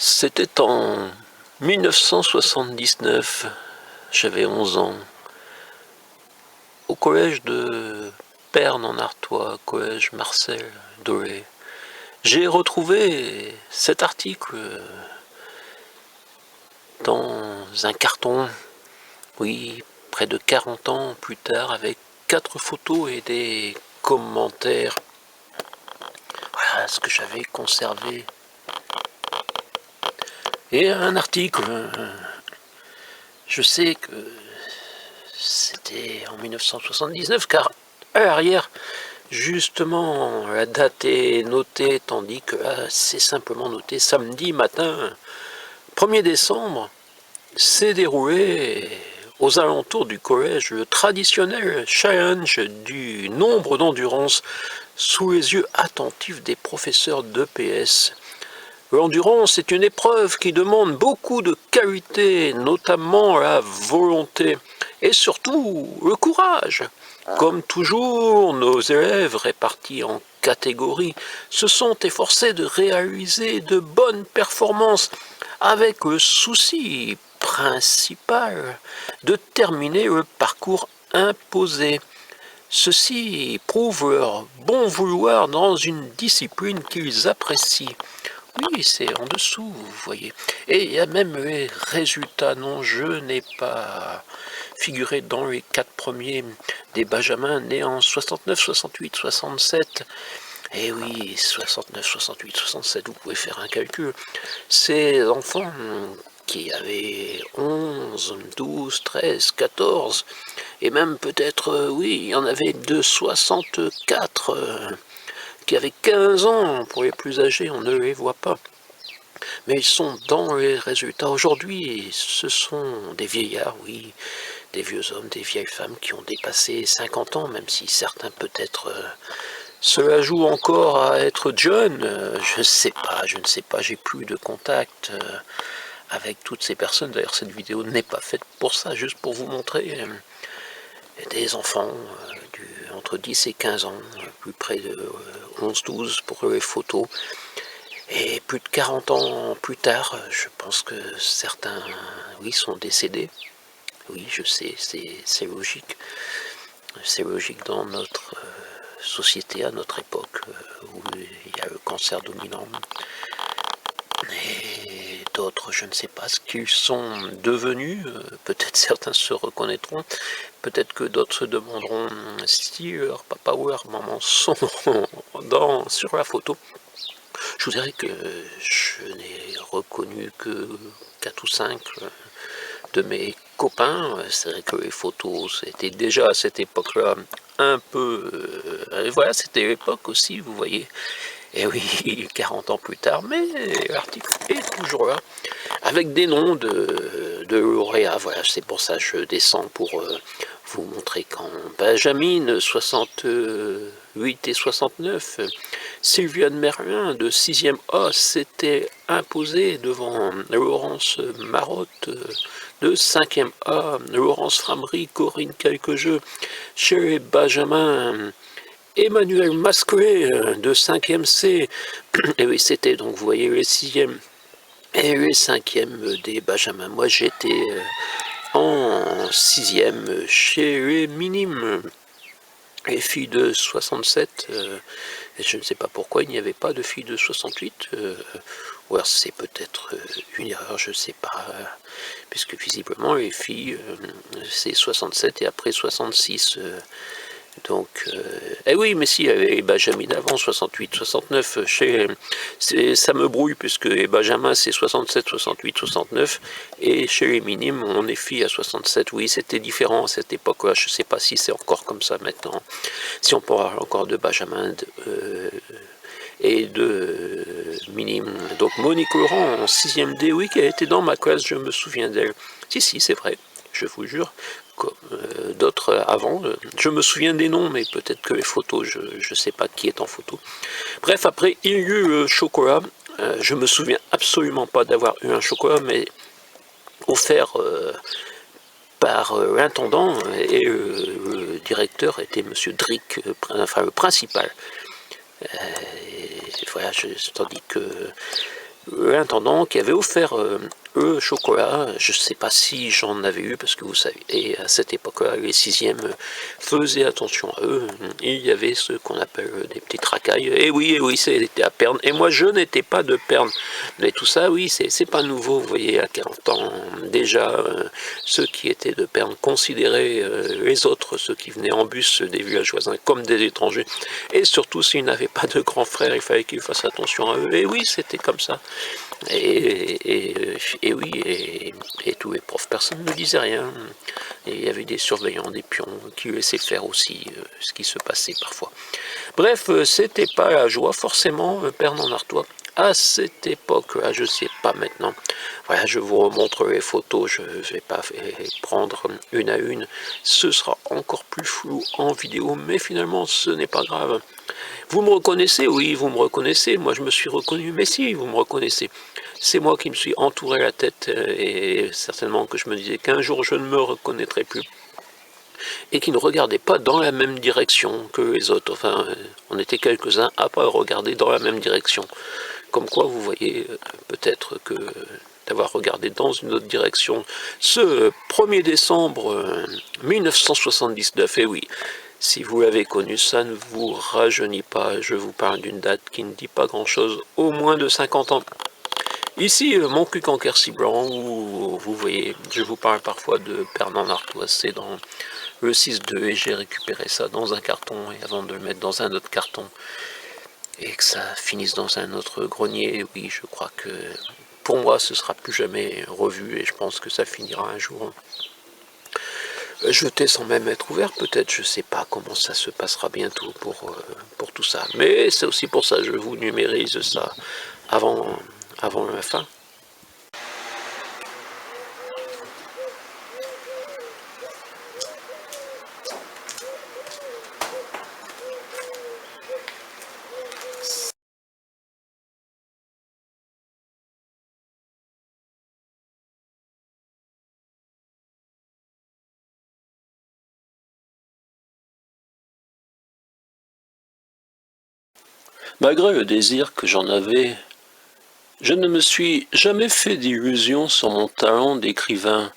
C'était en 1979, j'avais 11 ans, au collège de Perne en Artois, collège Marcel Doré. J'ai retrouvé cet article dans un carton, oui, près de 40 ans plus tard, avec 4 photos et des commentaires. Voilà ce que j'avais conservé. Et un article, je sais que c'était en 1979, car à l'arrière, justement, la date est notée, tandis que là, c'est simplement noté samedi matin, 1er décembre, s'est déroulé aux alentours du collège le traditionnel challenge du nombre d'endurance sous les yeux attentifs des professeurs d'EPS. L'endurance est une épreuve qui demande beaucoup de qualités, notamment la volonté et surtout le courage. Comme toujours, nos élèves répartis en catégories se sont efforcés de réaliser de bonnes performances avec le souci principal de terminer le parcours imposé. Ceci prouve leur bon vouloir dans une discipline qu'ils apprécient. Oui, c'est en dessous, vous voyez. Et il y a même les résultats. Non, je n'ai pas figuré dans les 4 premiers des Benjamins nés en 69, 68, 67. Et oui, 69, 68, 67, vous pouvez faire un calcul. Ces enfants qui avaient 11, 12, 13, 14, et même peut-être, oui, il y en avait de 64 qui avaient 15 ans, pour les plus âgés, on ne les voit pas. Mais ils sont dans les résultats. Aujourd'hui, ce sont des vieillards, oui, des vieux hommes, des vieilles femmes qui ont dépassé 50 ans, même si certains peut-être cela joue encore à être jeune. Je ne sais pas, j'ai plus de contact avec toutes ces personnes. D'ailleurs, cette vidéo n'est pas faite pour ça, juste pour vous montrer des enfants entre 10 et 15 ans, plus près de 11-12 pour les photos. Et plus de 40 ans plus tard, je pense que certains, oui, sont décédés. Oui, je sais, c'est logique. C'est logique dans notre société, à notre époque, où il y a le cancer dominant. Et d'autres, je ne sais pas ce qu'ils sont devenus. Peut-être certains se reconnaîtront. Peut-être que d'autres se demanderont si leur papa ou leur maman sont sur la photo. Je vous dirais que je n'ai reconnu que 4 ou 5 de mes copains. C'est vrai que les photos, c'était déjà à cette époque-là un peu... voilà, c'était l'époque aussi, vous voyez. Et oui, 40 ans plus tard, mais l'article est toujours là, avec des noms de lauréats. Voilà, c'est pour ça que je descends pour vous montrer qu'en Benjamin, 68 et 69, Sylviane Merlin de 6e A s'était imposée devant Laurence Marotte de 5e A, Laurence Framery, Corinne Quelquejeu, chez les Benjamin, Emmanuel Mascolet de 5e C, et oui, c'était donc, vous voyez, les 6e et les 5e des Benjamins. Moi, j'étais en 6e chez les minimes. Les filles de 67, et je ne sais pas pourquoi il n'y avait pas de filles de 68, ou alors c'est peut-être une erreur, je ne sais pas, puisque visiblement les filles, c'est 67 et après 66, donc, eh oui, mais si, il y avait les Benjamin avant, 68, 69, ça me brouille, puisque les Benjamin, c'est 67, 68, 69, et chez les minimes, on est filles à 67, oui, c'était différent à cette époque-là, je ne sais pas si c'est encore comme ça maintenant, si on parle encore de Benjamin et de minimes. Donc Monique Laurent, en 6e D, oui, qui a été dans ma classe, je me souviens d'elle. Si, c'est vrai, je vous jure. D'autres avant. Je me souviens des noms, mais peut-être que les photos, je ne sais pas qui est en photo. Bref, après, il y a eu le chocolat. Je me souviens absolument pas d'avoir eu un chocolat, mais offert par l'intendant, et le directeur était M. Drick, enfin le principal. Voilà, tandis que l'intendant qui avait offert le chocolat. Je ne sais pas si j'en avais eu, parce que vous savez, et à cette époque-là, les sixièmes faisaient attention à eux. Il y avait ce qu'on appelle des petites racailles. Et oui, c'était à Pernes. Et moi, je n'étais pas de Pernes. Mais tout ça, oui, c'est pas nouveau. Vous voyez, à 40 ans, déjà, ceux qui étaient de Pernes considéraient les autres, ceux qui venaient en bus des villages voisins, comme des étrangers. Et surtout, s'ils n'avaient pas de grands frères, il fallait qu'ils fassent attention à eux. Et oui, c'était comme ça. Et oui, et tous les profs, personne ne disait rien. Et il y avait des surveillants, des pions, qui laissaient faire aussi ce qui se passait parfois. Bref, c'était pas la joie, forcément, Père Artois. À cette époque-là, je ne sais pas maintenant. Voilà, je vous remontre les photos, je ne vais pas prendre une à une. Ce sera encore plus flou en vidéo, mais finalement, ce n'est pas grave. Vous me reconnaissez? Oui, vous me reconnaissez. Moi, je me suis reconnu. Mais si, vous me reconnaissez. C'est moi qui me suis entouré la tête et certainement que je me disais qu'un jour, je ne me reconnaîtrai plus. Et qui ne regardait pas dans la même direction que les autres. Enfin, on était quelques-uns à pas regarder dans la même direction. Comme quoi, vous voyez, peut-être que d'avoir regardé dans une autre direction. Ce 1er décembre 1979, et oui, si vous l'avez connu, ça ne vous rajeunit pas. Je vous parle d'une date qui ne dit pas grand-chose, au moins de 50 ans. Ici, mon cul en Quercy blanc, où vous voyez, je vous parle parfois de Bernard Artois, c'est dans le 6-2, et j'ai récupéré ça dans un carton, et avant de le mettre dans un autre carton, et que ça finisse dans un autre grenier, oui, je crois que pour moi, ce sera plus jamais revu, et je pense que ça finira un jour jeté sans même être ouvert, peut-être, je ne sais pas comment ça se passera bientôt pour tout ça. Mais c'est aussi pour ça que je vous numérise ça avant la fin. Malgré le désir que j'en avais, je ne me suis jamais fait d'illusions sur mon talent d'écrivain.